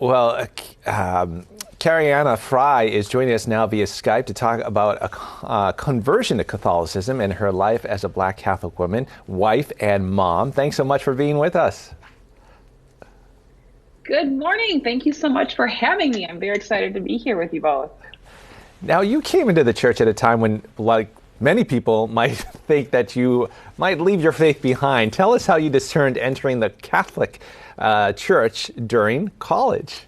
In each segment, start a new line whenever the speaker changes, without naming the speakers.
Well, Karianna Frey is joining us now via Skype to talk about a conversion to Catholicism and her life as a Black Catholic woman, wife, and mom. Thanks so much for being with us.
Good morning. Thank you so much for having me. I'm very excited to be here with you both.
Now, you came into the church at a time when, like many people, might think that you might leave your faith behind. Tell us how you discerned entering the Catholic Church during college.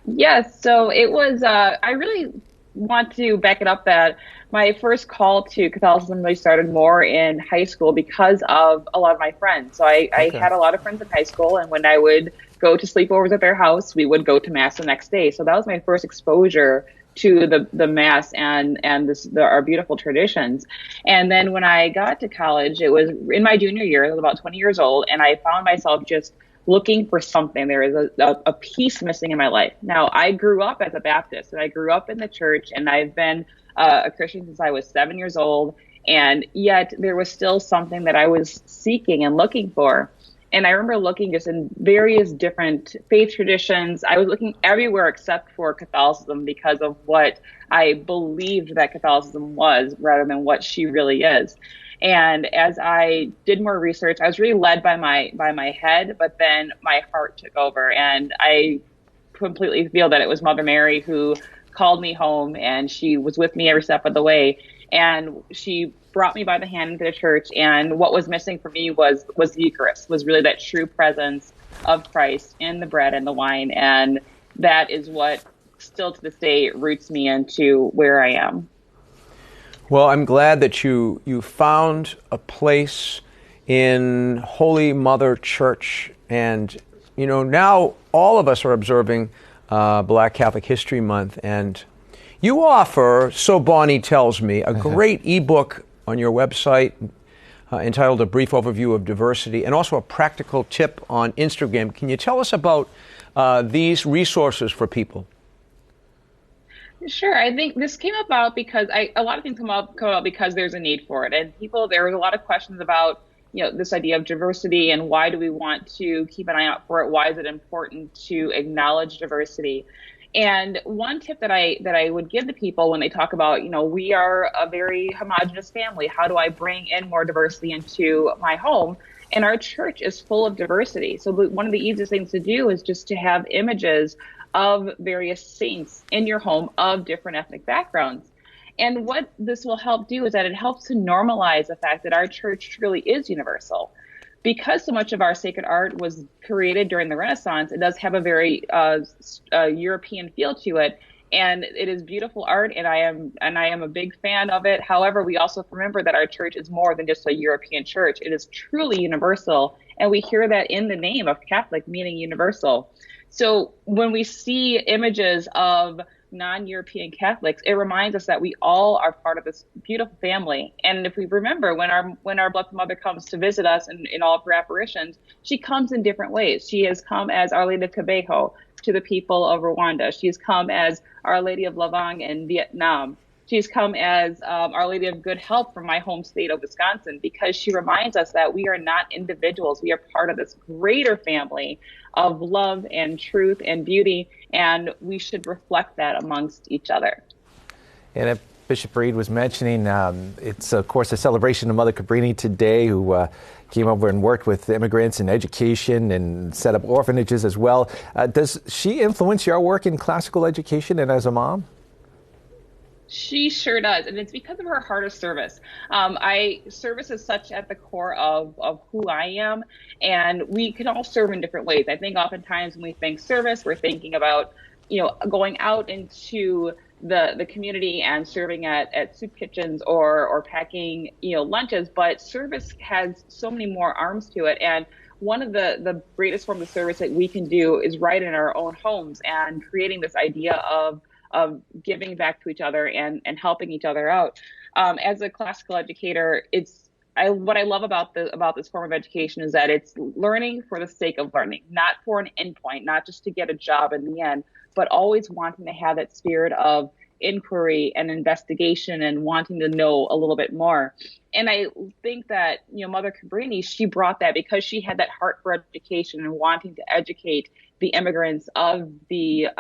Yes, so it was, I really want to back it up that my first call to Catholicism really started more in high school because of a lot of my friends. So I
Okay.
had a lot of friends in high school, and when I would go to sleepovers at their house, we would go to Mass the next day. So that was my first exposure to the Mass and our beautiful traditions. And then when I got to college, it was in my junior year. I was about 20 years old, and I found myself just looking for something. There is a piece missing in my life. Now, I grew up as a Baptist, and I grew up in the church, and I've been a Christian since I was 7 years old. And yet there was still something that I was seeking and looking for. And I remember looking just in various different faith traditions. I was looking everywhere except for Catholicism because of what I believed that Catholicism was rather than what she really is. And as I did more research, I was really led by my head, but then my heart took over. And I completely feel that it was Mother Mary who called me home, and she was with me every step of the way. And she brought me by the hand into the church. And what was missing for me was the Eucharist, was really that true presence of Christ in the bread and the wine. And that is what still to this day roots me into where I am.
Well, I'm glad that you found a place in Holy Mother Church. And, you know, now all of us are observing Black Catholic History Month. And you offer, so Bonnie tells me, a great ebook on your website entitled A Brief Overview of Diversity, and also a practical tip on Instagram. Can you tell us about these resources for people?
Sure. I think this came about because a lot of things come about because there's a need for it. And there was a lot of questions about, this idea of diversity and why do we want to keep an eye out for it? Why is it important to acknowledge diversity? And one tip that I would give to people when they talk about, we are a very homogenous family. How do I bring in more diversity into my home? And our church is full of diversity. So one of the easiest things to do is just to have images of various saints in your home of different ethnic backgrounds. And what this will help do is that it helps to normalize the fact that our church truly is universal. Because so much of our sacred art was created during the Renaissance, it does have a very European feel to it. And it is beautiful art, and I am a big fan of it. However, we also remember that our church is more than just a European church. It is truly universal, and we hear that in the name of Catholic, meaning universal. So when we see images of non-European Catholics, it reminds us that we all are part of this beautiful family. And if we remember, when our Blessed Mother comes to visit us in all of her apparitions, she comes in different ways. She has come as Our Lady of Kibeho to the people of Rwanda. She's come as Our Lady of Lavang in Vietnam. She's come as Our Lady of Good Help from my home state of Wisconsin, because she reminds us that we are not individuals. We are part of this greater family of love and truth and beauty, and we should reflect that amongst each other.
And if Bishop Reed was mentioning, it's, of course, a celebration of Mother Cabrini today, who came over and worked with immigrants in education and set up orphanages as well. Does she influence your work in classical education and as a mom?
She sure does, and it's because of her heart of service. Service is such at the core of who I am, and we can all serve in different ways. I think oftentimes when we think service, we're thinking about, going out into the community and serving at soup kitchens or packing, lunches. But service has so many more arms to it, and one of the greatest forms of service that we can do is right in our own homes, and creating this idea of giving back to each other and helping each other out. As a classical educator, what I love about this form of education is that it's learning for the sake of learning, not for an endpoint, not just to get a job in the end, but always wanting to have that spirit of inquiry and investigation and wanting to know a little bit more. And I think that, Mother Cabrini, she brought that because she had that heart for education and wanting to educate the immigrants of the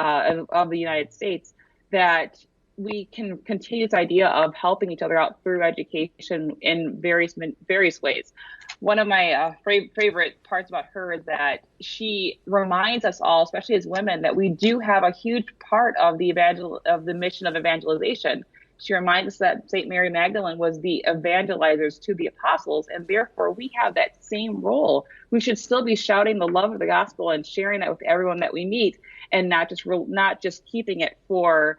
United States, that we can continue this idea of helping each other out through education in various ways. One of my favorite parts about her is that she reminds us all, especially as women, that we do have a huge part of the mission of evangelization. She reminds us that St. Mary Magdalene was the evangelizers to the apostles, and therefore we have that same role. We should still be shouting the love of the gospel and sharing that with everyone that we meet, and not just keeping it for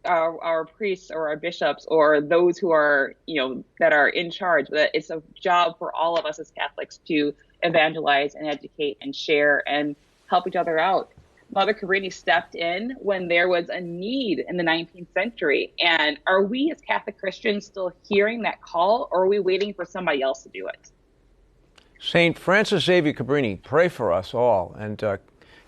our priests or our bishops or those who are, that are in charge. That it's a job for all of us as Catholics to evangelize and educate and share and help each other out. Mother Cabrini stepped in when there was a need in the 19th century. And are we as Catholic Christians still hearing that call, or are we waiting for somebody else to do it?
St. Francis Xavier Cabrini, pray for us all. And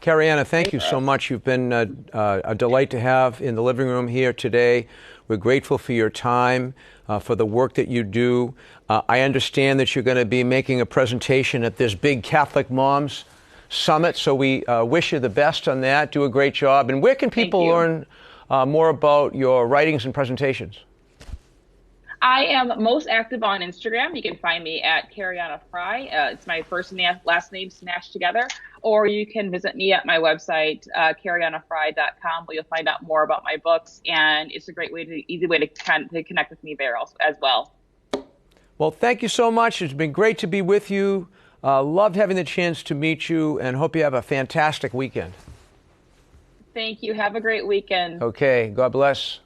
Karianna, thank you so much. You've been a delight to have in the living room here today. We're grateful for your time, for the work that you do. I understand that you're going to be making a presentation at this big Catholic Moms Summit, so we wish you the best on that. Do a great job. And where can people learn more about your writings and presentations?
I am most active on Instagram. You can find me at Karianna Frey. It's my first and last name smashed together. Or you can visit me at my website, KariannaFrey.com, where you'll find out more about my books. And it's a easy way to connect with me there as well.
Well, thank you so much. It's been great to be with you. Loved having the chance to meet you, and hope you have a fantastic weekend.
Thank you. Have a great weekend.
Okay. God bless.